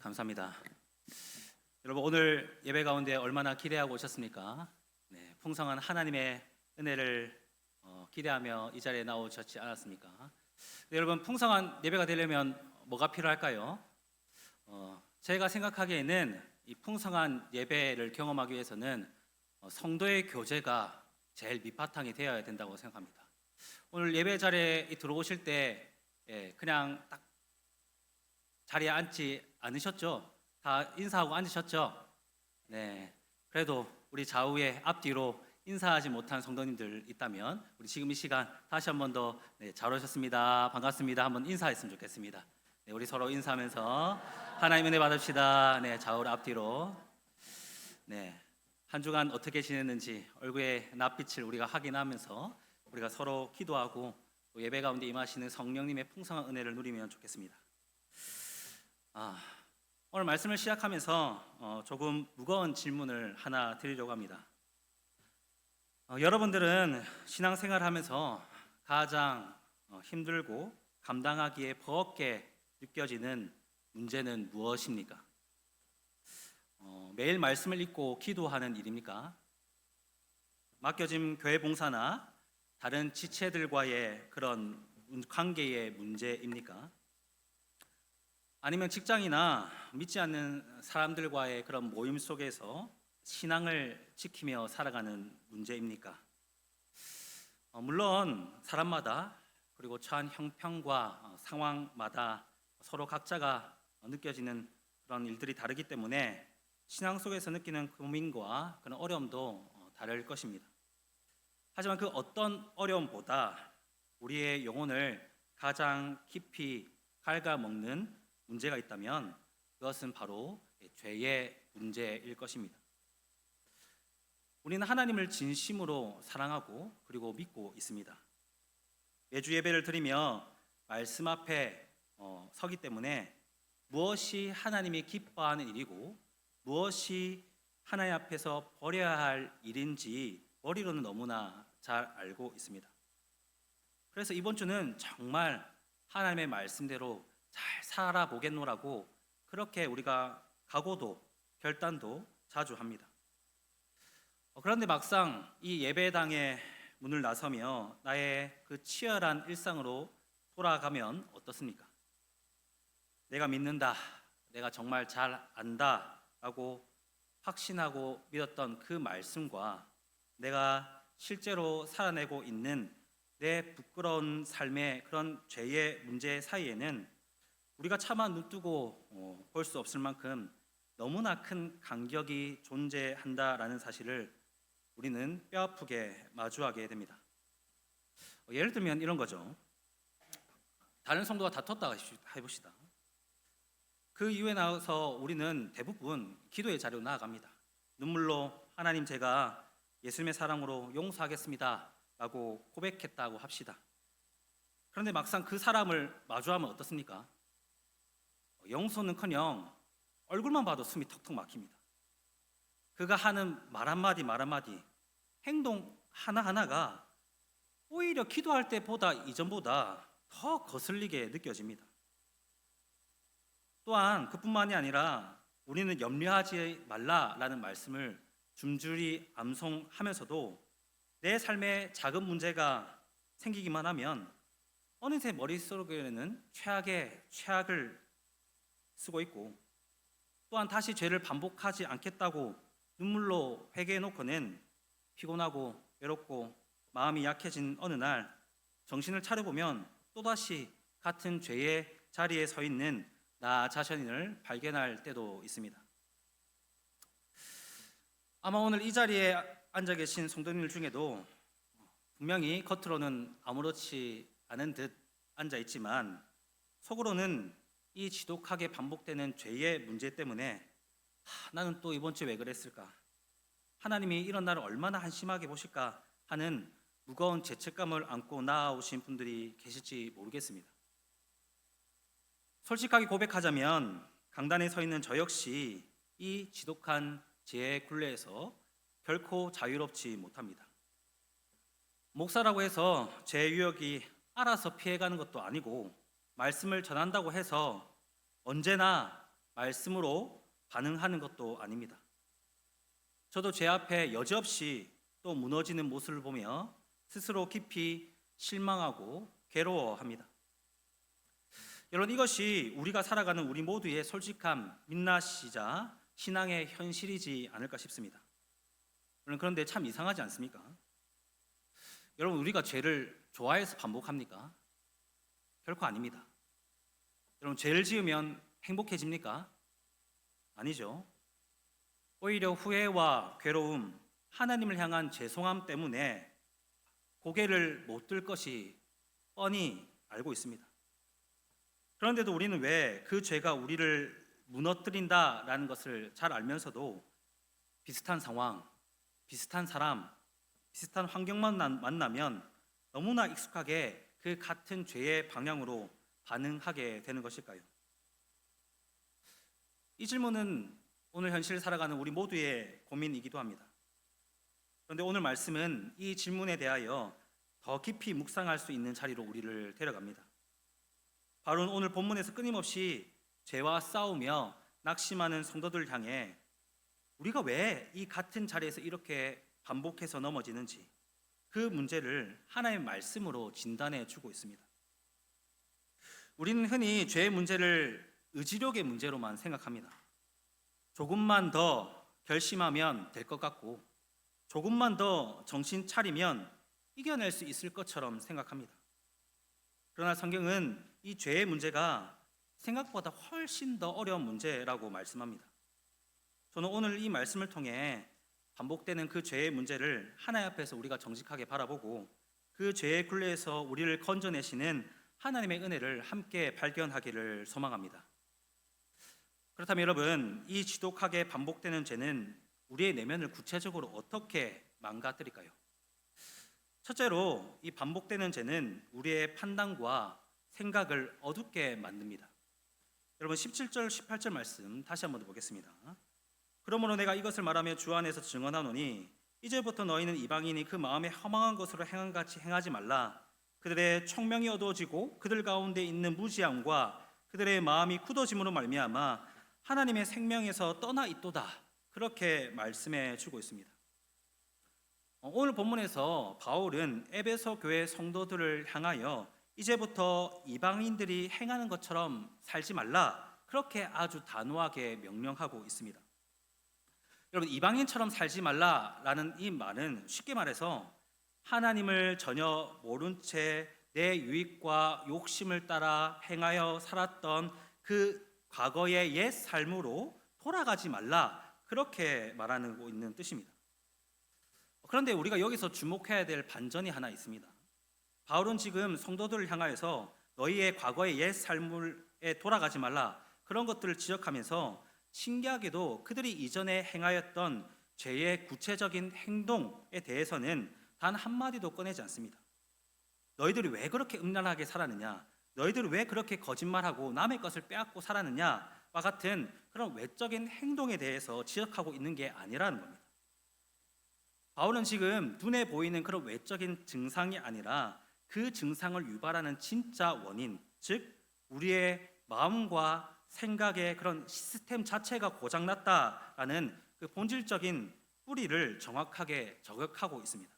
감사합니다. 여러분 오늘 예배 가운데 얼마나 기대하고 오셨습니까? 네, 풍성한 하나님의 은혜를 기대하며 이 자리에 나오셨지 않았습니까? 네, 여러분 풍성한 예배가 되려면 뭐가 필요할까요? 제가 생각하기에는 이 풍성한 예배를 경험하기 위해서는 성도의 교제가 제일 밑바탕이 되어야 된다고 생각합니다. 오늘 예배 자리에 들어오실 때 그냥 딱 자리에 앉지 않으셨죠? 다 인사하고 앉으셨죠? 네. 그래도 우리 좌우에 앞뒤로 인사하지 못한 성도님들 있다면 우리 지금 이 시간 다시 한 번 더 잘 오셨습니다. 반갑습니다. 한번 인사했으면 좋겠습니다. 네, 우리 서로 인사하면서 하나님 은혜 받읍시다. 네, 좌우로 앞뒤로. 네. 한 주간 어떻게 지냈는지 얼굴의 낯빛을 우리가 확인하면서 우리가 서로 기도하고 또 예배 가운데 임하시는 성령님의 풍성한 은혜를 누리면 좋겠습니다. 오늘 말씀을 시작하면서 조금 무거운 질문을 하나 드리려고 합니다. 여러분들은 신앙생활 하면서 가장 힘들고 감당하기에 버겁게 느껴지는 문제는 무엇입니까? 매일 말씀을 읽고 기도하는 일입니까? 맡겨진 교회 봉사나 다른 지체들과의 그런 관계의 문제입니까? 아니면 직장이나 믿지 않는 사람들과의 그런 모임 속에서 신앙을 지키며 살아가는 문제입니까? 물론 사람마다 그리고 처한 형편과 상황마다 서로 각자가 느껴지는 그런 일들이 다르기 때문에 신앙 속에서 느끼는 고민과 그런 어려움도 다를 것입니다. 하지만 그 어떤 어려움보다 우리의 영혼을 가장 깊이 갉아먹는 문제가 있다면 그것은 바로 죄의 문제일 것입니다. 우리는 하나님을 진심으로 사랑하고 그리고 믿고 있습니다. 매주 예배를 드리며 말씀 앞에 서기 때문에 무엇이 하나님이 기뻐하는 일이고 무엇이 하나님 앞에서 버려야 할 일인지 머리로는 너무나 잘 알고 있습니다. 그래서 이번 주는 정말 하나님의 말씀대로 잘 살아보겠노라고 그렇게 우리가 각오도 결단도 자주 합니다. 그런데 막상 이 예배당의 문을 나서며 나의 그 치열한 일상으로 돌아가면 어떻습니까? 내가 믿는다, 내가 정말 잘 안다 라고 확신하고 믿었던 그 말씀과 내가 실제로 살아내고 있는 내 부끄러운 삶의 그런 죄의 문제 사이에는 우리가 차마 눈뜨고 볼 수 없을 만큼 너무나 큰 간격이 존재한다라는 사실을 우리는 뼈아프게 마주하게 됩니다. 예를 들면 이런 거죠. 다른 성도가 다퉜다가 해봅시다. 그 이후에 나와서 우리는 대부분 기도의 자리로 나아갑니다. 눈물로 하나님 제가 예수님의 사랑으로 용서하겠습니다 라고 고백했다고 합시다. 그런데 막상 그 사람을 마주하면 어떻습니까? 용서는커녕 얼굴만 봐도 숨이 턱턱 막힙니다. 그가 하는 말 한마디 행동 하나하나가 오히려 기도할 때보다 이전보다 더 거슬리게 느껴집니다. 또한 그뿐만이 아니라 우리는 염려하지 말라라는 말씀을 줄줄이 암송하면서도 내 삶에 작은 문제가 생기기만 하면 어느새 머릿속에는 최악의 최악을 쓰고 있고 또한 다시 죄를 반복하지 않겠다고 눈물로 회개해놓고는 피곤하고 외롭고 마음이 약해진 어느 날 정신을 차려보면 또다시 같은 죄의 자리에 서 있는 나 자신을 발견할 때도 있습니다. 아마 오늘 이 자리에 앉아 계신 성도님들 중에도 분명히 겉으로는 아무렇지 않은 듯 앉아 있지만 속으로는 이 지독하게 반복되는 죄의 문제 때문에 나는 또 이번 주에 왜 그랬을까? 하나님이 이런 나를 얼마나 한심하게 보실까 하는 무거운 죄책감을 안고 나아오신 분들이 계실지 모르겠습니다. 솔직하게 고백하자면 강단에 서 있는 저 역시 이 지독한 죄의 굴레에서 결코 자유롭지 못합니다. 목사라고 해서 죄 유혹이 알아서 피해가는 것도 아니고 말씀을 전한다고 해서 언제나 말씀으로 반응하는 것도 아닙니다. 저도 제 앞에 여지없이 또 무너지는 모습을 보며 스스로 깊이 실망하고 괴로워합니다. 여러분, 이것이 우리가 살아가는 우리 모두의 솔직한 민낯이자 신앙의 현실이지 않을까 싶습니다. 그런데 참 이상하지 않습니까? 여러분, 우리가 죄를 좋아해서 반복합니까? 결코 아닙니다. 여러분, 죄를 지으면 행복해집니까? 아니죠. 오히려 후회와 괴로움, 하나님을 향한 죄송함 때문에 고개를 못 들 것이 뻔히 알고 있습니다. 그런데도 우리는 왜 그 죄가 우리를 무너뜨린다라는 것을 잘 알면서도 비슷한 상황, 비슷한 사람, 비슷한 환경만 만나면 너무나 익숙하게 그 같은 죄의 방향으로 반응하게 되는 것일까요? 이 질문은 오늘 현실을 살아가는 우리 모두의 고민이기도 합니다. 그런데 오늘 말씀은 이 질문에 대하여 더 깊이 묵상할 수 있는 자리로 우리를 데려갑니다. 바로 오늘 본문에서 끊임없이 죄와 싸우며 낙심하는 성도들을 향해 우리가 왜 이 같은 자리에서 이렇게 반복해서 넘어지는지 그 문제를 하나님의 말씀으로 진단해 주고 있습니다. 우리는 흔히 죄의 문제를 의지력의 문제로만 생각합니다. 조금만 더 결심하면 될 것 같고 조금만 더 정신 차리면 이겨낼 수 있을 것처럼 생각합니다. 그러나 성경은 이 죄의 문제가 생각보다 훨씬 더 어려운 문제라고 말씀합니다. 저는 오늘 이 말씀을 통해 반복되는 그 죄의 문제를 하나님 앞에서 우리가 정직하게 바라보고 그 죄의 굴레에서 우리를 건져내시는 하나님의 은혜를 함께 발견하기를 소망합니다. 그렇다면 여러분, 이 지독하게 반복되는 죄는 우리의 내면을 구체적으로 어떻게 망가뜨릴까요? 첫째로 이 반복되는 죄는 우리의 판단과 생각을 어둡게 만듭니다. 여러분, 17절 18절 말씀 다시 한번 보겠습니다. 그러므로 내가 이것을 말하며 주 안에서 증언하노니 이제부터 너희는 이방인이 그 마음에 허망한 것으로 행한 같이 행하지 말라. 그들의 총명이 어두워지고 그들 가운데 있는 무지함과 그들의 마음이 굳어짐으로 말미암아 하나님의 생명에서 떠나 있도다. 그렇게 말씀해 주고 있습니다. 오늘 본문에서 바울은 에베소 교회 성도들을 향하여 이제부터 이방인들이 행하는 것처럼 살지 말라, 그렇게 아주 단호하게 명령하고 있습니다. 여러분, 이방인처럼 살지 말라라는 이 말은 쉽게 말해서 하나님을 전혀 모른 채 내 유익과 욕심을 따라 행하여 살았던 그 과거의 옛 삶으로 돌아가지 말라, 그렇게 말하고 있는 뜻입니다. 그런데 우리가 여기서 주목해야 될 반전이 하나 있습니다. 바울은 지금 성도들을 향하여서 너희의 과거의 옛 삶에 돌아가지 말라, 그런 것들을 지적하면서 신기하게도 그들이 이전에 행하였던 죄의 구체적인 행동에 대해서는 단 한마디도 꺼내지 않습니다. 너희들이 왜 그렇게 음란하게 살았느냐, 너희들이 왜 그렇게 거짓말하고 남의 것을 빼앗고 살았느냐와 같은 그런 외적인 행동에 대해서 지적하고 있는 게 아니라는 겁니다. 바울은 지금 눈에 보이는 그런 외적인 증상이 아니라 그 증상을 유발하는 진짜 원인, 즉 우리의 마음과 생각의 그런 시스템 자체가 고장났다라는 그 본질적인 뿌리를 정확하게 저격하고 있습니다.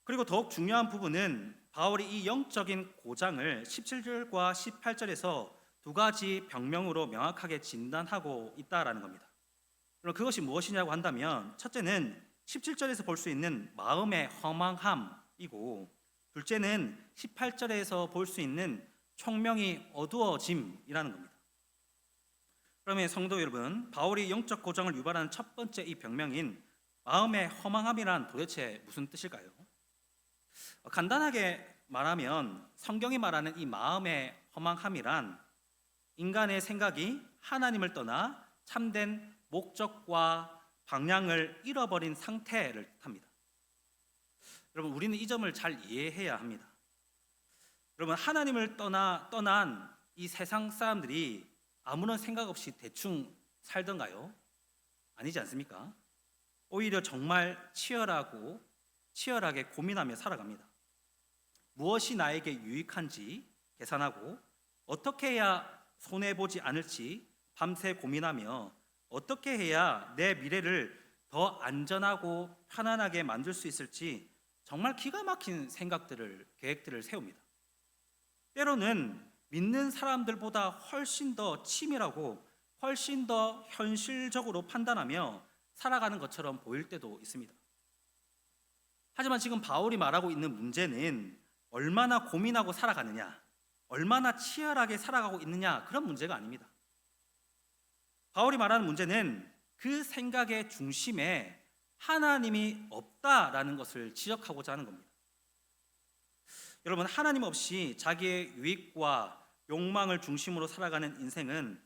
그리고 더욱 중요한 부분은 바울이 이 영적인 고장을 17절과 18절에서 두 가지 병명으로 명확하게 진단하고 있다라는 겁니다. 그럼 그것이 무엇이냐고 한다면 첫째는 17절에서 볼 수 있는 마음의 허망함이고, 둘째는 18절에서 볼 수 있는 총명이 어두워짐이라는 겁니다. 그러면 성도 여러분, 바울이 영적 고장을 유발하는 첫 번째 이 병명인 마음의 허망함이란 도대체 무슨 뜻일까요? 간단하게 말하면 성경이 말하는 이 마음의 허망함이란 인간의 생각이 하나님을 떠나 참된 목적과 방향을 잃어버린 상태를 뜻합니다. 여러분, 우리는 이 점을 잘 이해해야 합니다. 여러분, 하나님을 떠난 이 세상 사람들이 아무런 생각 없이 대충 살던가요? 아니지 않습니까? 오히려 정말 치열하게 고민하며 살아갑니다. 무엇이 나에게 유익한지 계산하고 어떻게 해야 손해보지 않을지 밤새 고민하며 어떻게 해야 내 미래를 더 안전하고 편안하게 만들 수 있을지 정말 기가 막힌 계획들을 세웁니다. 때로는 믿는 사람들보다 훨씬 더 치밀하고 훨씬 더 현실적으로 판단하며 살아가는 것처럼 보일 때도 있습니다. 하지만 지금 바울이 말하고 있는 문제는 얼마나 고민하고 살아가느냐, 얼마나 치열하게 살아가고 있느냐, 그런 문제가 아닙니다. 바울이 말하는 문제는 그 생각의 중심에 하나님이 없다라는 것을 지적하고자 하는 겁니다. 여러분, 하나님 없이 자기의 유익과 욕망을 중심으로 살아가는 인생은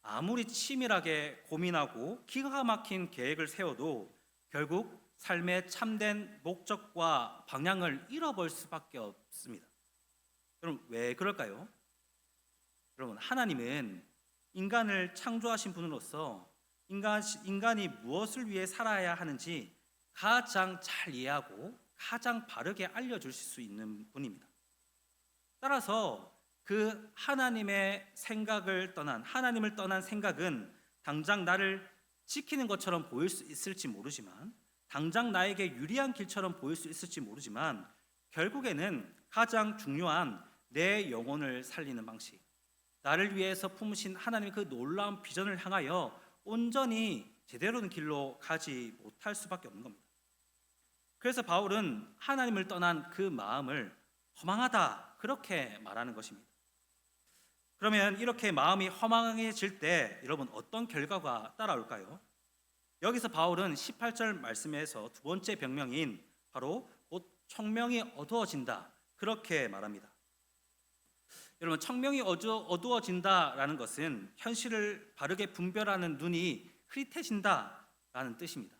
아무리 치밀하게 고민하고 기가 막힌 계획을 세워도 결국 삶의 참된 목적과 방향을 잃어버릴 수밖에 없습니다. 여러분, 왜 그럴까요? 여러분, 하나님은 인간을 창조하신 분으로서 인간이 무엇을 위해 살아야 하는지 가장 잘 이해하고 가장 바르게 알려주실 수 있는 분입니다. 따라서 그 하나님을 떠난 생각은 당장 나를 지키는 것처럼 보일 수 있을지 모르지만, 당장 나에게 유리한 길처럼 보일 수 있을지 모르지만, 결국에는 가장 중요한 내 영혼을 살리는 방식, 나를 위해서 품으신 하나님의 그 놀라운 비전을 향하여 온전히 제대로 된 길로 가지 못할 수밖에 없는 겁니다. 그래서 바울은 하나님을 떠난 그 마음을 허망하다, 그렇게 말하는 것입니다. 그러면 이렇게 마음이 허망해질 때 여러분, 어떤 결과가 따라올까요? 여기서 바울은 18절 말씀에서 두 번째 병명인 바로 곧 청명이 어두워진다, 그렇게 말합니다. 여러분, 청명이 어두워진다라는 것은 현실을 바르게 분별하는 눈이 흐릿해진다라는 뜻입니다.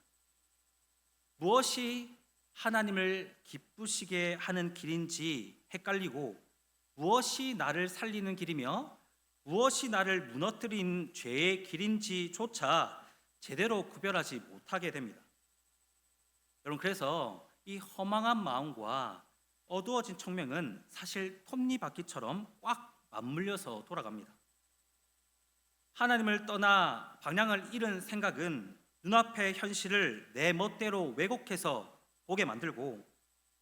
무엇이 하나님을 기쁘시게 하는 길인지 헷갈리고, 무엇이 나를 살리는 길이며 무엇이 나를 무너뜨린 죄의 길인지조차 제대로 구별하지 못하게 됩니다. 여러분, 그래서 이 허망한 마음과 어두워진 청명은 사실 톱니바퀴처럼 꽉 맞물려서 돌아갑니다. 하나님을 떠나 방향을 잃은 생각은 눈앞의 현실을 내 멋대로 왜곡해서 보게 만들고,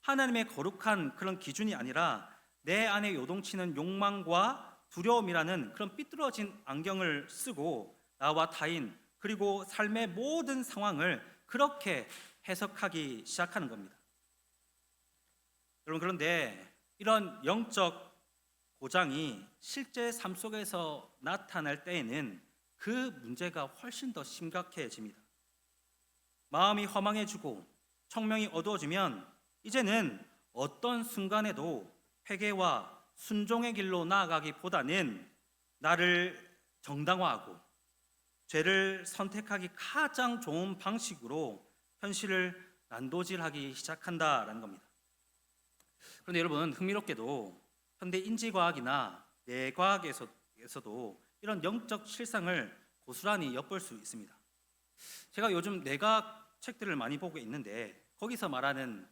하나님의 거룩한 그런 기준이 아니라 내 안에 요동치는 욕망과 두려움이라는 그런 삐뚤어진 안경을 쓰고 나와 타인, 그리고 삶의 모든 상황을 그렇게 해석하기 시작하는 겁니다. 여러분, 그런데 이런 영적 고장이 실제 삶 속에서 나타날 때에는 그 문제가 훨씬 더 심각해집니다. 마음이 허망해지고 청명이 어두워지면 이제는 어떤 순간에도 회개와 순종의 길로 나아가기보다는 나를 정당화하고 죄를 선택하기 가장 좋은 방식으로 현실을 난도질하기 시작한다라는 겁니다. 그런데 여러분, 흥미롭게도 현대 인지과학이나 뇌과학에서도 이런 영적 실상을 고스란히 엿볼 수 있습니다. 제가 요즘 뇌과학 책들을 많이 보고 있는데 거기서 말하는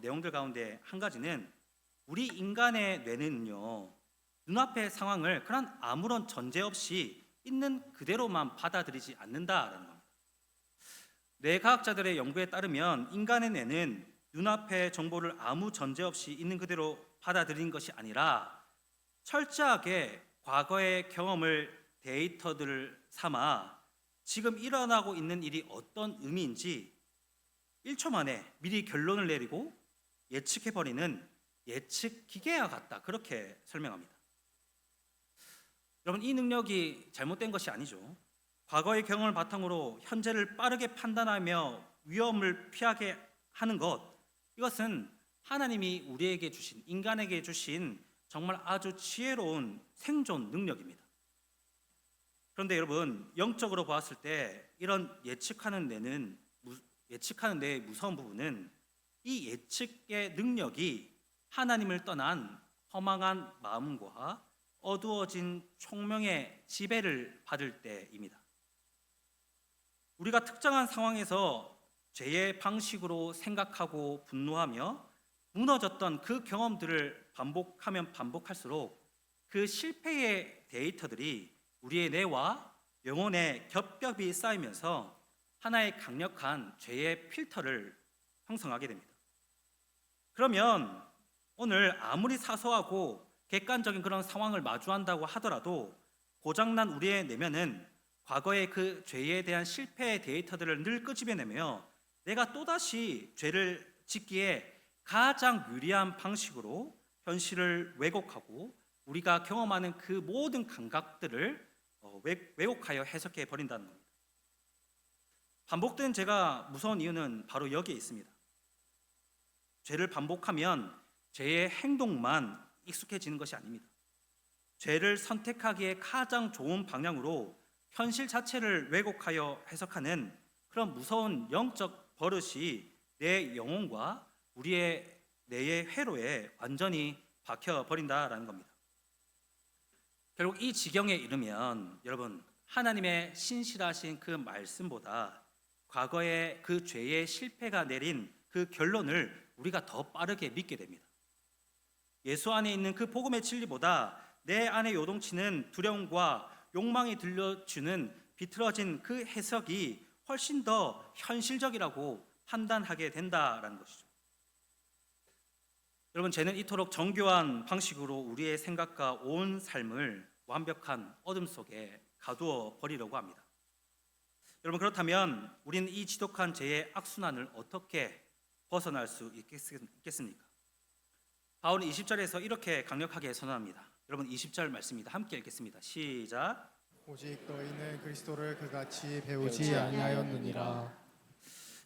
내용들 가운데 한 가지는 우리 인간의 뇌는요, 눈앞의 상황을 그런 아무런 전제 없이 있는 그대로만 받아들이지 않는다라는 겁니다. 뇌과학자들의 연구에 따르면 인간의 뇌는 눈앞의 정보를 아무 전제 없이 있는 그대로 받아들이는 것이 아니라 철저하게 과거의 경험을 데이터들을 삼아 지금 일어나고 있는 일이 어떤 의미인지 1초 만에 미리 결론을 내리고 예측해버리는 예측 기계와 같다, 그렇게 설명합니다. 여러분, 이 능력이 잘못된 것이 아니죠. 과거의 경험을 바탕으로 현재를 빠르게 판단하며 위험을 피하게 하는 것, 이것은 하나님이 우리에게 주신, 인간에게 주신 정말 아주 지혜로운 생존 능력입니다. 그런데 여러분, 영적으로 보았을 때 이런 예측하는 뇌의 무서운 부분은 이 예측의 능력이 하나님을 떠난 허망한 마음과 어두워진 총명의 지배를 받을 때입니다. 우리가 특정한 상황에서 죄의 방식으로 생각하고 분노하며 무너졌던 그 경험들을 반복하면 반복할수록 그 실패에 데이터들이 우리의 뇌와 영혼에 겹겹이 쌓이면서 하나의 강력한 죄의 필터를 형성하게 됩니다. 그러면 오늘 아무리 사소하고 객관적인 그런 상황을 마주한다고 하더라도 고장난 우리의 내면은 과거의 그 죄에 대한 실패의 데이터들을 늘 끄집어내며 내가 또다시 죄를 짓기에 가장 유리한 방식으로 현실을 왜곡하고 우리가 경험하는 그 모든 감각들을 왜곡하여 해석해 버린다는 겁니다. 반복된 죄가 무서운 이유는 바로 여기에 있습니다. 죄를 반복하면 죄의 행동만 익숙해지는 것이 아닙니다. 죄를 선택하기에 가장 좋은 방향으로 현실 자체를 왜곡하여 해석하는 그런 무서운 영적 버릇이 내 영혼과 우리의 뇌의 회로에 완전히 박혀버린다라는 겁니다. 결국 이 지경에 이르면 여러분, 하나님의 신실하신 그 말씀보다 과거의 그 죄의 실패가 내린 그 결론을 우리가 더 빠르게 믿게 됩니다. 예수 안에 있는 그 복음의 진리보다 내 안에 요동치는 두려움과 욕망이 들려주는 비틀어진 그 해석이 훨씬 더 현실적이라고 판단하게 된다라는 것이죠. 여러분, 죄는 이토록 정교한 방식으로 우리의 생각과 온 삶을 완벽한 어둠 속에 가두어 버리려고 합니다. 여러분, 그렇다면 우리는 이 지독한 죄의 악순환을 어떻게 벗어날 수 있겠습니까? 바울은 20절에서 이렇게 강력하게 선언합니다. 여러분, 20절 말씀입니다. 함께 읽겠습니다. 시작. 오직 너희는 그리스도를 그같이 배우지 아니하였느니라.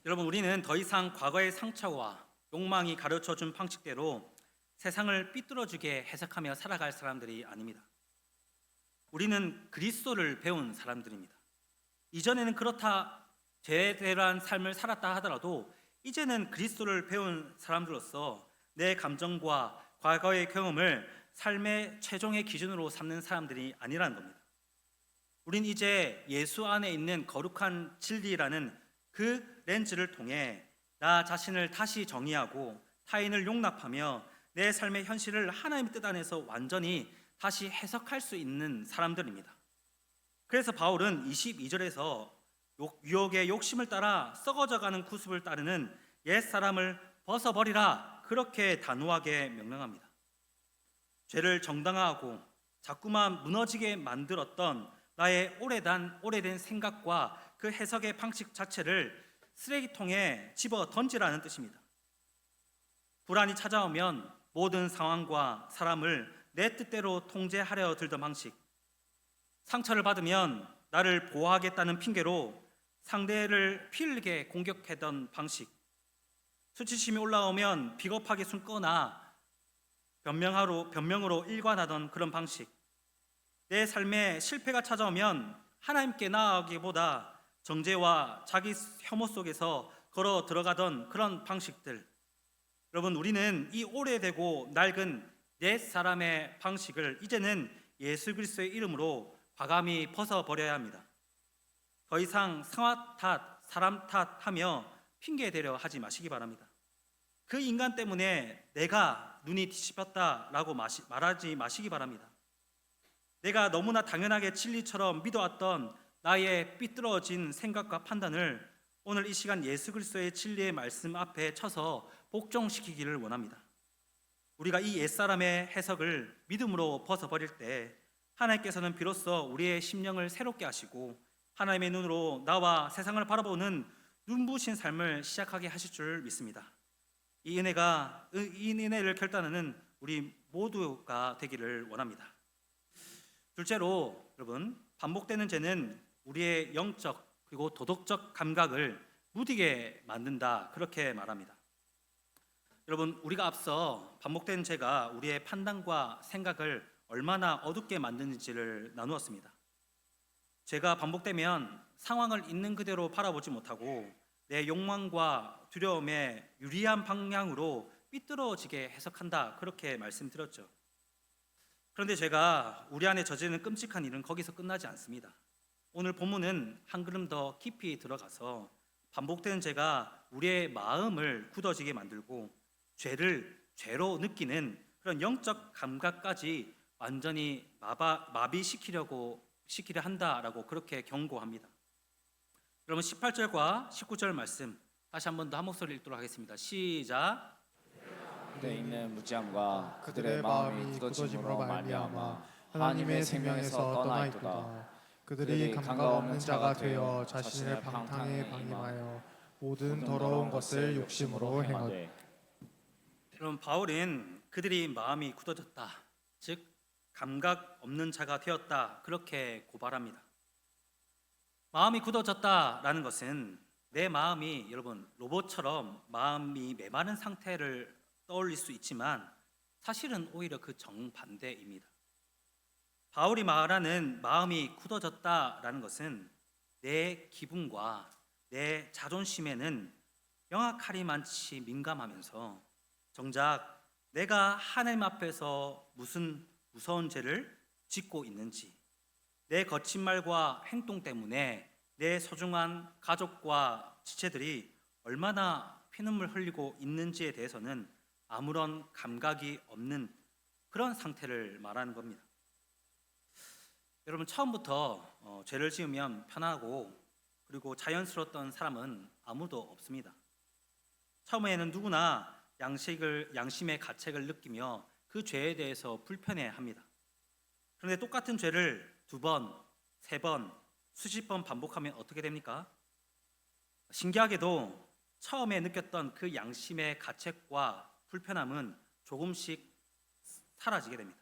여러분, 우리는 더 이상 과거의 상처와 욕망이 가르쳐준 방식대로 세상을 삐뚤어지게 해석하며 살아갈 사람들이 아닙니다. 우리는 그리스도를 배운 사람들입니다. 이전에는 그렇다 제대로한 삶을 살았다 하더라도 이제는 그리스도를 배운 사람들로서 내 감정과 과거의 경험을 삶의 최종의 기준으로 삼는 사람들이 아니라는 겁니다. 우린 이제 예수 안에 있는 거룩한 진리라는 그 렌즈를 통해 나 자신을 다시 정의하고 타인을 용납하며 내 삶의 현실을 하나님의 뜻 안에서 완전히 다시 해석할 수 있는 사람들입니다. 그래서 바울은 22절에서 유혹의 욕심을 따라 썩어져가는 구습을 따르는 옛사람을 벗어버리라, 그렇게 단호하게 명령합니다. 죄를 정당화하고 자꾸만 무너지게 만들었던 나의 오래된 생각과 그 해석의 방식 자체를 쓰레기통에 집어 던지라는 뜻입니다. 불안이 찾아오면 모든 상황과 사람을 내 뜻대로 통제하려 들던 방식, 상처를 받으면 나를 보호하겠다는 핑계로 상대를 피 흘리게 공격하던 방식, 수치심이 올라오면 비겁하게 숨거나 변명으로 일관하던 그런 방식, 내 삶에 실패가 찾아오면 하나님께 나아가기보다 정죄와 자기 혐오 속에서 걸어 들어가던 그런 방식들, 여러분, 우리는 이 오래되고 낡은 옛 사람의 방식을 이제는 예수 그리스도의 이름으로 과감히 벗어버려야 합니다. 더 이상 상황 탓, 사람 탓하며 핑계대려 하지 마시기 바랍니다. 그 인간 때문에 내가 눈이 뒤집혔다라고 말하지 마시기 바랍니다. 내가 너무나 당연하게 진리처럼 믿어왔던 나의 삐뚤어진 생각과 판단을 오늘 이 시간 예수 그리스도의 진리의 말씀 앞에 쳐서 복종시키기를 원합니다. 우리가 이 옛사람의 해석을 믿음으로 벗어버릴 때 하나님께서는 비로소 우리의 심령을 새롭게 하시고 하나님의 눈으로 나와 세상을 바라보는 눈부신 삶을 시작하게 하실 줄 믿습니다. 이 은혜를 결단하는 우리 모두가 되기를 원합니다. 둘째로, 여러분, 반복되는 죄는 우리의 영적 그리고 도덕적 감각을 무디게 만든다, 그렇게 말합니다. 여러분, 우리가 앞서 반복된 죄가 우리의 판단과 생각을 얼마나 어둡게 만드는지를 나누었습니다. 죄가 반복되면 상황을 있는 그대로 바라보지 못하고 내 욕망과 두려움에 유리한 방향으로 삐뚤어지게 해석한다, 그렇게 말씀드렸죠. 그런데 죄가 우리 안에 저지르는 끔찍한 일은 거기서 끝나지 않습니다. 오늘 본문은 한 걸음 더 깊이 들어가서 반복되는 죄가 우리의 마음을 굳어지게 만들고 죄를 죄로 느끼는 그런 영적 감각까지 완전히 시키려 한다라고 그렇게 경고합니다. 여러분 18절과 19절 말씀 다시 한 번 더 한 목소리 읽도록 하겠습니다. 시작. 그들에 있는 무지함과 그들의 마음이 굳어짐으로 말미암아 하나님의 생명에서 떠나 있도다. 그들이 감각 없는 자가 되어 자신을 방탕에 방임하여 모든 더러운 것을 욕심으로 행하되. 여러분 바울은 그들이 마음이 굳어졌다, 즉 감각 없는 자가 되었다 그렇게 고발합니다. 마음이 굳어졌다라는 것은 내 마음이 여러분 로봇처럼 마음이 메마른 상태를 떠올릴 수 있지만 사실은 오히려 그 정반대입니다. 바울이 말하는 마음이 굳어졌다라는 것은 내 기분과 내 자존심에는 영악하리만치 민감하면서 정작 내가 하나님 앞에서 무슨 무서운 죄를 짓고 있는지, 내 거친 말과 행동 때문에 내 소중한 가족과 지체들이 얼마나 피눈물 흘리고 있는지에 대해서는 아무런 감각이 없는 그런 상태를 말하는 겁니다. 여러분 처음부터 죄를 지으면 편하고 그리고 자연스러웠던 사람은 아무도 없습니다. 처음에는 누구나 양심의 가책을 느끼며 그 죄에 대해서 불편해합니다. 그런데 똑같은 죄를 2번, 3번, 수십 번 반복하면 어떻게 됩니까? 신기하게도 처음에 느꼈던 그 양심의 가책과 불편함은 조금씩 사라지게 됩니다.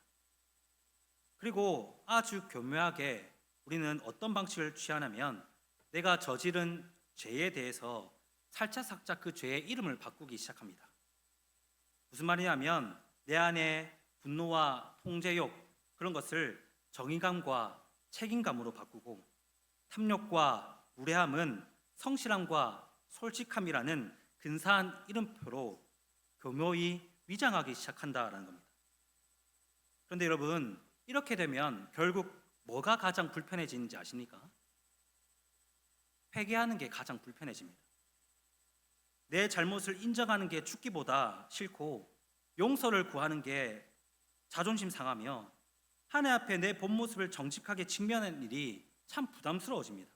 그리고 아주 교묘하게 우리는 어떤 방식을 취하냐면 내가 저지른 죄에 대해서 살짝살짝 그 죄의 이름을 바꾸기 시작합니다. 무슨 말이냐면 내 안에 분노와 통제욕 그런 것을 정의감과 책임감으로 바꾸고 탐욕과 무례함은 성실함과 솔직함이라는 근사한 이름표로 교묘히 위장하기 시작한다라는 겁니다. 그런데 여러분 이렇게 되면 결국 뭐가 가장 불편해지는지 아십니까? 회개하는 게 가장 불편해집니다. 내 잘못을 인정하는 게 죽기보다 싫고 용서를 구하는 게 자존심 상하며 하나님 앞에 내 본 모습을 정직하게 직면하는 일이 참 부담스러워집니다.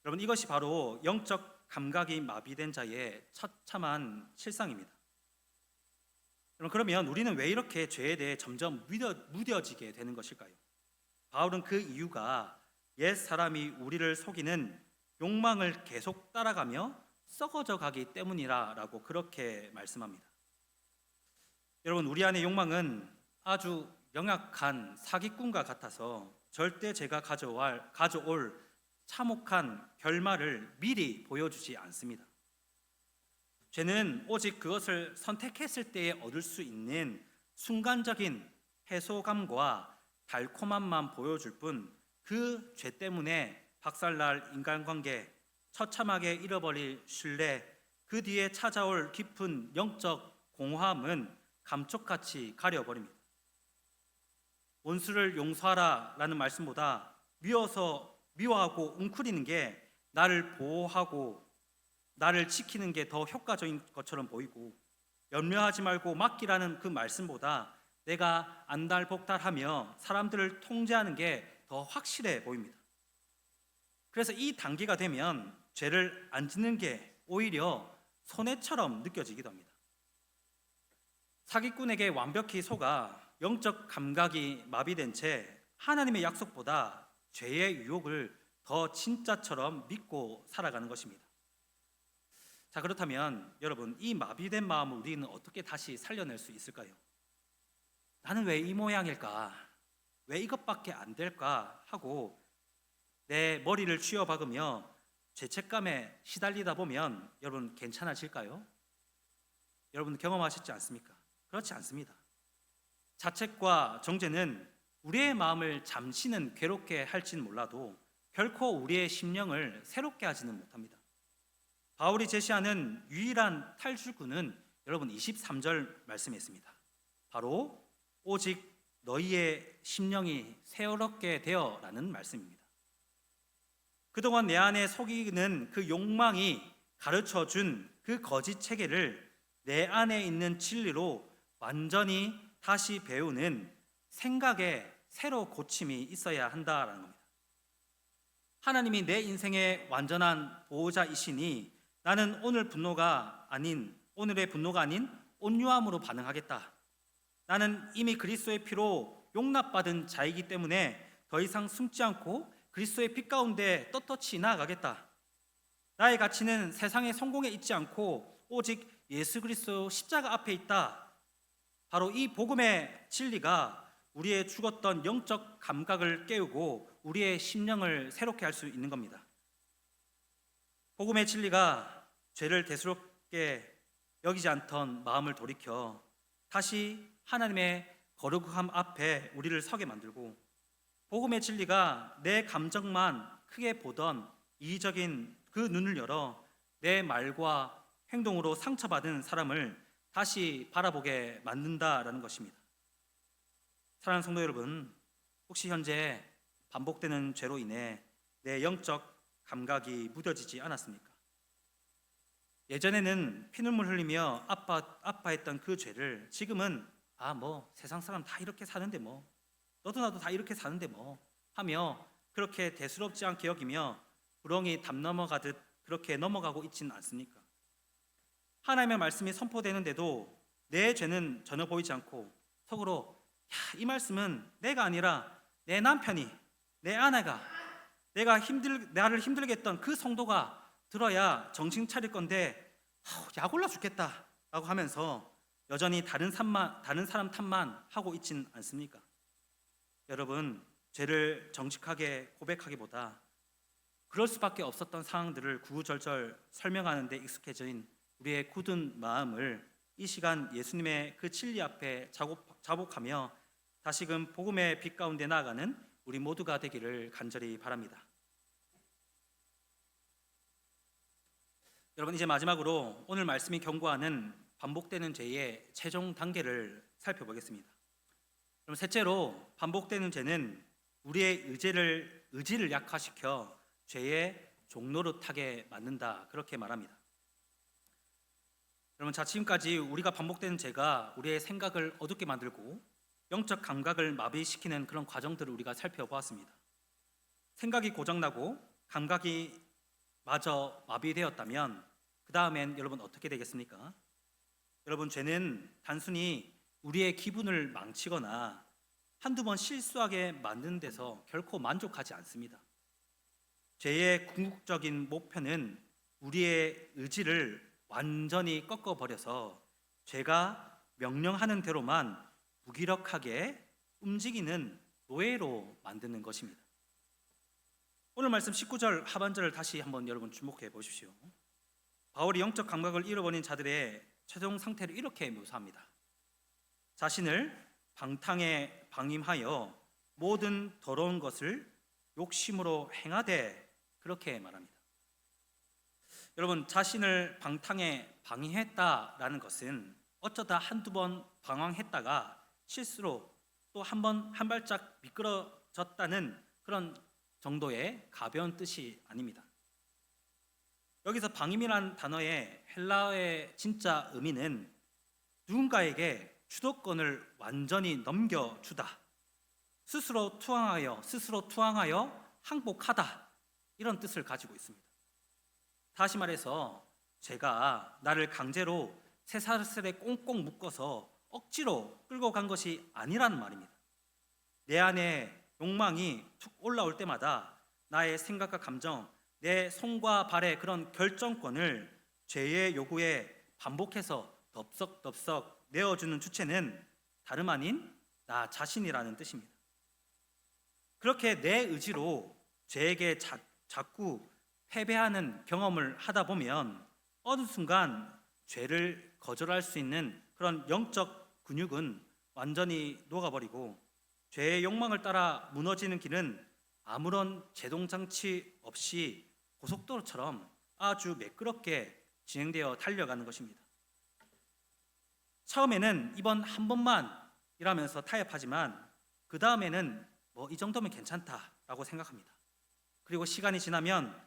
여러분 이것이 바로 영적 감각이 마비된 자의 처참한 실상입니다. 여러분 그러면 우리는 왜 이렇게 죄에 대해 점점 무뎌지게 되는 것일까요? 바울은 그 이유가 옛 사람이 우리를 속이는 욕망을 계속 따라가며 썩어져 가기 때문이라고 그렇게 말씀합니다. 여러분 우리 안의 욕망은 아주 영악한 사기꾼과 같아서 절대 제가 가져올 참혹한 결말을 미리 보여주지 않습니다. 죄는 오직 그것을 선택했을 때에 얻을 수 있는 순간적인 해소감과 달콤함만 보여줄 뿐 그 죄 때문에 박살날 인간관계, 처참하게 잃어버릴 신뢰, 그 뒤에 찾아올 깊은 영적 공허함은 감쪽같이 가려버립니다. 원수를 용서하라 라는 말씀보다 미워하고 웅크리는 게 나를 보호하고 나를 지키는 게 더 효과적인 것처럼 보이고 염려하지 말고 맡기라는 그 말씀보다 내가 안달복달하며 사람들을 통제하는 게 더 확실해 보입니다. 그래서 이 단계가 되면 죄를 안 짓는 게 오히려 손해처럼 느껴지기도 합니다. 사기꾼에게 완벽히 속아 영적 감각이 마비된 채 하나님의 약속보다 죄의 유혹을 더 진짜처럼 믿고 살아가는 것입니다. 자 그렇다면 여러분 이 마비된 마음을 우리는 어떻게 다시 살려낼 수 있을까요? 나는 왜 이 모양일까? 왜 이것밖에 안 될까? 하고 내 머리를 쥐어박으며 죄책감에 시달리다 보면 여러분 괜찮아질까요? 여러분 경험하셨지 않습니까? 그렇지 않습니다. 자책과 정죄는 우리의 마음을 잠시는 괴롭게 할지는 몰라도 결코 우리의 심령을 새롭게 하지는 못합니다. 바울이 제시하는 유일한 탈출구는 여러분 23절 말씀에 있습니다. 바로 오직 너희의 심령이 새롭게 되어라는 말씀입니다. 그동안 내 안에 속이는 그 욕망이 가르쳐준 그 거짓 체계를 내 안에 있는 진리로 완전히 다시 배우는 생각에 새로 고침이 있어야 한다라는 겁니다. 하나님이 내 인생의 완전한 보호자이시니 나는 오늘의 분노가 아닌 온유함으로 반응하겠다. 나는 이미 그리스도의 피로 용납받은 자이기 때문에 더 이상 숨지 않고 그리스도의 빛 가운데 떳떳이 나아가겠다. 나의 가치는 세상의 성공에 있지 않고 오직 예수 그리스도 십자가 앞에 있다. 바로 이 복음의 진리가 우리의 죽었던 영적 감각을 깨우고 우리의 심령을 새롭게 할 수 있는 겁니다. 복음의 진리가 죄를 대수롭게 여기지 않던 마음을 돌이켜 다시 하나님의 거룩함 앞에 우리를 서게 만들고, 복음의 진리가 내 감정만 크게 보던 이기적인 그 눈을 열어 내 말과 행동으로 상처받은 사람을 다시 바라보게 만든다라는 것입니다. 사랑하는 성도 여러분, 혹시 현재 반복되는 죄로 인해 내 영적 감각이 무뎌지지 않았습니까? 예전에는 피눈물 흘리며 아파했던 그 죄를 지금은 세상 사람 다 이렇게 사는데 너도 나도 다 이렇게 사는데 하며 그렇게 대수롭지 않게 여기며 구렁이 담 넘어가듯 그렇게 넘어가고 있지는 않습니까? 하나님의 말씀이 선포되는데도 내 죄는 전혀 보이지 않고 속으로 이 말씀은 내가 아니라 내 남편이, 내 아내가, 나를 힘들게 했던 그 성도가 들어야 정신 차릴 건데 약 올라 죽겠다 라고 하면서 여전히 다른 사람 탓만 하고 있진 않습니까? 여러분, 죄를 정직하게 고백하기보다 그럴 수밖에 없었던 상황들을 구구절절 설명하는 데 익숙해진 우리의 굳은 마음을 이 시간 예수님의 그 진리 앞에 자복하며 다시금 복음의 빛 가운데 나아가는 우리 모두가 되기를 간절히 바랍니다. 여러분, 이제 마지막으로 오늘 말씀이 경고하는 반복되는 죄의 최종 단계를 살펴보겠습니다. 그럼 셋째로, 반복되는 죄는 우리의 의지를 약화시켜 죄의 종노릇하게 만든다, 그렇게 말합니다. 여러분, 지금까지 우리가 반복되는 죄가 우리의 생각을 어둡게 만들고 영적 감각을 마비시키는 그런 과정들을 우리가 살펴보았습니다. 생각이 고장나고 감각이 마저 마비되었다면 그 다음엔 여러분 어떻게 되겠습니까? 여러분, 죄는 단순히 우리의 기분을 망치거나 한두 번 실수하게 만드는 데서 결코 만족하지 않습니다. 죄의 궁극적인 목표는 우리의 의지를 완전히 꺾어버려서 죄가 명령하는 대로만 무기력하게 움직이는 노예로 만드는 것입니다. 오늘 말씀 19절 하반절을 다시 한번 여러분 주목해 보십시오. 바울이 영적 감각을 잃어버린 자들의 최종 상태를 이렇게 묘사합니다. 자신을 방탕에 방임하여 모든 더러운 것을 욕심으로 행하되, 그렇게 말합니다. 여러분, 자신을 방탕에 방임했다라는 것은 어쩌다 한두 번 방황했다가 실수로 또 한 발짝 미끄러졌다는 그런 정도의 가벼운 뜻이 아닙니다. 여기서 방임이란 단어의 헬라어의 진짜 의미는 누군가에게 주도권을 완전히 넘겨주다, 스스로 투항하여 항복하다, 이런 뜻을 가지고 있습니다. 다시 말해서 죄가 나를 강제로 쇠사슬에 꽁꽁 묶어서 억지로 끌고 간 것이 아니라는 말입니다. 내 안에 욕망이 툭 올라올 때마다 나의 생각과 감정, 내 손과 발의 그런 결정권을 죄의 요구에 반복해서 덥석덥석 내어주는 주체는 다름 아닌 나 자신이라는 뜻입니다. 그렇게 내 의지로 죄에게 자꾸 패배하는 경험을 하다 보면 어느 순간 죄를 거절할 수 있는 그런 영적 근육은 완전히 녹아버리고 죄의 욕망을 따라 무너지는 길은 아무런 제동장치 없이 고속도로처럼 아주 매끄럽게 진행되어 달려가는 것입니다. 처음에는 이번 한 번만이라면서 타협하지만 그 다음에는 이 정도면 괜찮다라고 생각합니다. 그리고 시간이 지나면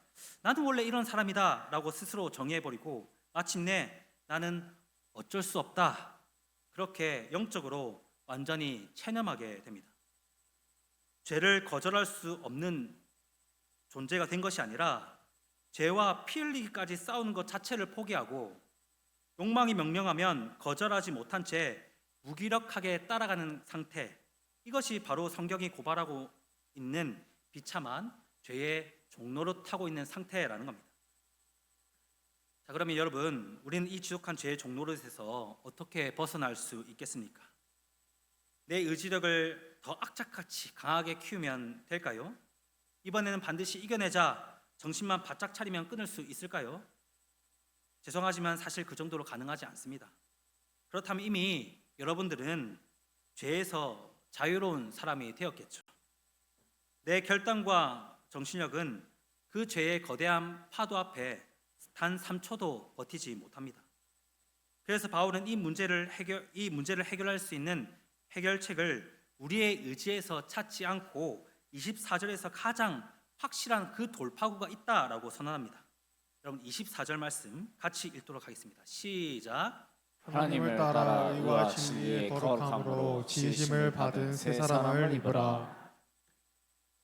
나는 원래 이런 사람이다 라고 스스로 정의해버리고 마침내 나는 어쩔 수 없다, 그렇게 영적으로 완전히 체념하게 됩니다. 죄를 거절할 수 없는 존재가 된 것이 아니라 죄와 피 흘리기까지 싸우는 것 자체를 포기하고 욕망이 명령하면 거절하지 못한 채 무기력하게 따라가는 상태, 이것이 바로 성경이 고발하고 있는 비참한 죄의 종로로 타고 있는 상태라는 겁니다. 자, 그러면 여러분, 우리는 이 지독한 죄의 종로릇에서 어떻게 벗어날 수 있겠습니까? 내 의지력을 더 악착같이 강하게 키우면 될까요? 이번에는 반드시 이겨내자 정신만 바짝 차리면 끊을 수 있을까요? 죄송하지만 사실 그 정도로 가능하지 않습니다. 그렇다면 이미 여러분들은 죄에서 자유로운 사람이 되었겠죠. 내 결단과 정신력은 그 죄의 거대한 파도 앞에 단 3초도 버티지 못합니다. 그래서 바울은 이 문제를 해결할 수 있는 해결책을 우리의 의지에서 찾지 않고 24절에서 가장 확실한 그 돌파구가 있다라고 선언합니다. 여러분 24절 말씀 같이 읽도록 하겠습니다. 시작. 하나님을 따라 의와 진리의 거룩함으로 지으심을 받은 새 사람을 입으라.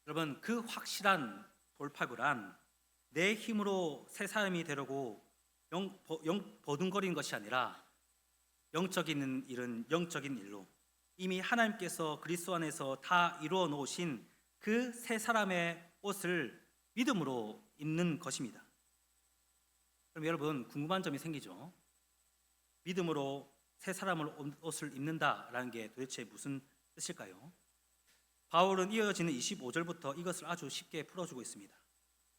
여러분 그 확실한 돌파구란 내 힘으로 새 사람이 되려고 버둥거리는 것이 아니라 영적인 일은 영적인 일로 이미 하나님께서 그리스도 안에서 다 이루어 놓으신 그 새 사람의 옷을 믿음으로 입는 것입니다. 그럼 여러분 궁금한 점이 생기죠. 믿음으로 새 사람을 옷을 입는다라는 게 도대체 무슨 뜻일까요? 바울은 이어지는 25절부터 이것을 아주 쉽게 풀어주고 있습니다.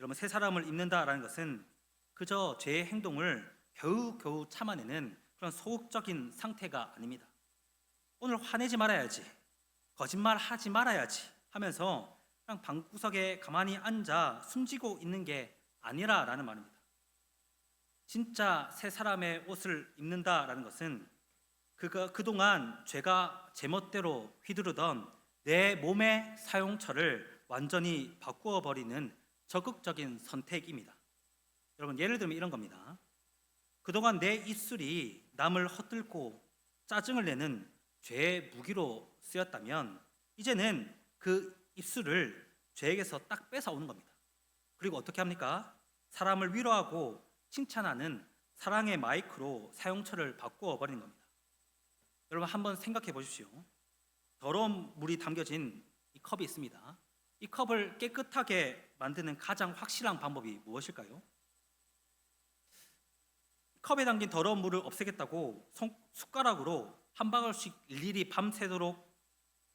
여러분 새 사람을 입는다라는 것은 그저 죄의 행동을 겨우겨우 참아내는 그런 소극적인 상태가 아닙니다. 오늘 화내지 말아야지, 거짓말하지 말아야지 하면서 그냥 방구석에 가만히 앉아 숨지고 있는 게 아니라라는 말입니다. 진짜 새 사람의 옷을 입는다라는 것은 그동안 죄가 제멋대로 휘두르던 내 몸의 사용처를 완전히 바꾸어 버리는 적극적인 선택입니다. 여러분 예를 들면 이런 겁니다. 그동안 내 입술이 남을 헛들고 짜증을 내는 죄의 무기로 쓰였다면 이제는 그 입술을 죄에게서 딱 뺏어오는 겁니다. 그리고 어떻게 합니까? 사람을 위로하고 칭찬하는 사랑의 마이크로 사용처를 바꾸어 버리는 겁니다. 여러분 한번 생각해 보십시오. 더러운 물이 담겨진 이 컵이 있습니다. 이 컵을 깨끗하게 만드는 가장 확실한 방법이 무엇일까요? 컵에 담긴 더러운 물을 없애겠다고 숟가락으로 한 방울씩 일일이 밤새도록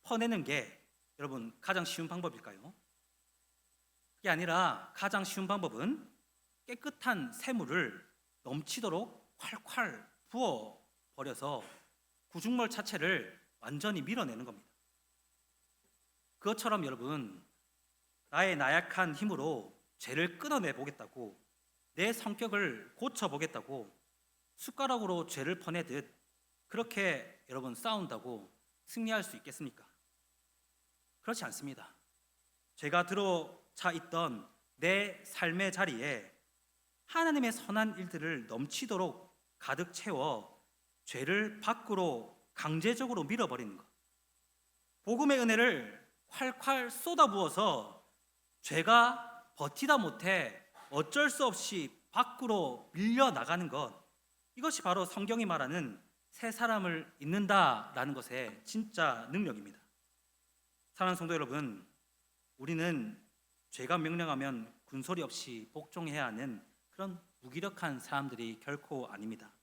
퍼내는 게 여러분 가장 쉬운 방법일까요? 그게 아니라 가장 쉬운 방법은 깨끗한 새물을 넘치도록 콸콸 부어 버려서 구중물 자체를 완전히 밀어내는 겁니다. 그것처럼 여러분 나의 나약한 힘으로 죄를 끊어내 보겠다고 내 성격을 고쳐 보겠다고 숟가락으로 죄를 퍼내듯 그렇게 여러분 싸운다고 승리할 수 있겠습니까? 그렇지 않습니다. 죄가 들어차 있던 내 삶의 자리에 하나님의 선한 일들을 넘치도록 가득 채워 죄를 밖으로 강제적으로 밀어버리는 것, 복음의 은혜를 콸콸 쏟아부어서 죄가 버티다 못해 어쩔 수 없이 밖으로 밀려나가는 것, 이것이 바로 성경이 말하는 새 사람을 입는다라는 것의 진짜 능력입니다. 사랑하는 성도 여러분, 우리는 죄가 명령하면 군소리 없이 복종해야 하는 그런 무기력한 사람들이 결코 아닙니다.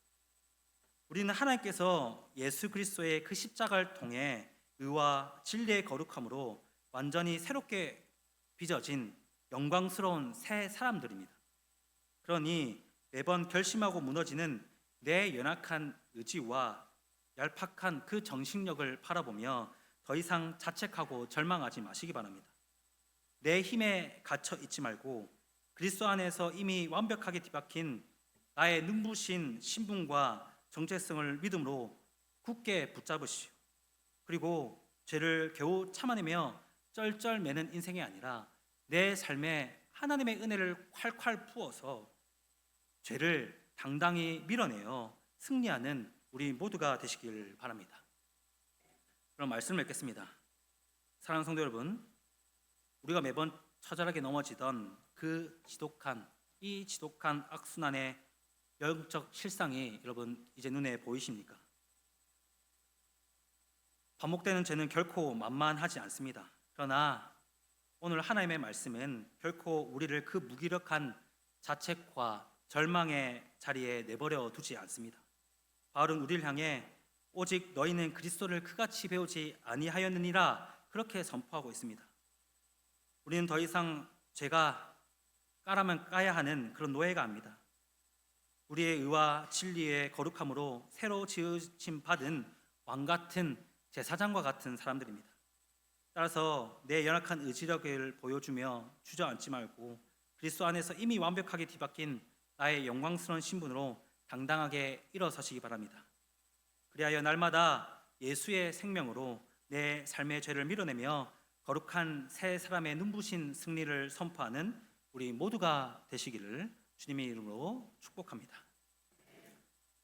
우리는 하나님께서 예수 그리스도의 그 십자가를 통해 의와 진리의 거룩함으로 완전히 새롭게 빚어진 영광스러운 새 사람들입니다. 그러니 매번 결심하고 무너지는 내 연약한 의지와 얄팍한 그 정신력을 바라보며 더 이상 자책하고 절망하지 마시기 바랍니다. 내 힘에 갇혀 있지 말고 그리스도 안에서 이미 완벽하게 뒤박힌 나의 눈부신 신분과 정체성을 믿음으로 굳게 붙잡으시오. 그리고 죄를 겨우 참아내며 쩔쩔매는 인생이 아니라 내 삶에 하나님의 은혜를 콸콸 부어서 죄를 당당히 밀어내어 승리하는 우리 모두가 되시길 바랍니다. 그럼 말씀을 읽겠습니다. 사랑하는 성도 여러분, 우리가 매번 처절하게 넘어지던 그 지독한 악순환의 영적 실상이 여러분 이제 눈에 보이십니까? 반복되는 죄는 결코 만만하지 않습니다. 그러나 오늘 하나님의 말씀은 결코 우리를 그 무기력한 자책과 절망의 자리에 내버려 두지 않습니다. 바울은 우리를 향해 오직 너희는 그리스도를 그같이 배우지 아니하였느니라 그렇게 선포하고 있습니다. 우리는 더 이상 죄가 까라면 까야 하는 그런 노예가 아닙니다. 우리의 의와 진리의 거룩함으로 새로 지으심 받은 왕같은 제사장과 같은 사람들입니다. 따라서 내 연약한 의지력을 보여주며 주저앉지 말고 그리스도 안에서 이미 완벽하게 뒤바뀐 나의 영광스러운 신분으로 당당하게 일어서시기 바랍니다. 그리하여 날마다 예수의 생명으로 내 삶의 죄를 밀어내며 거룩한 새 사람의 눈부신 승리를 선포하는 우리 모두가 되시기를 주님의 이름으로 축복합니다.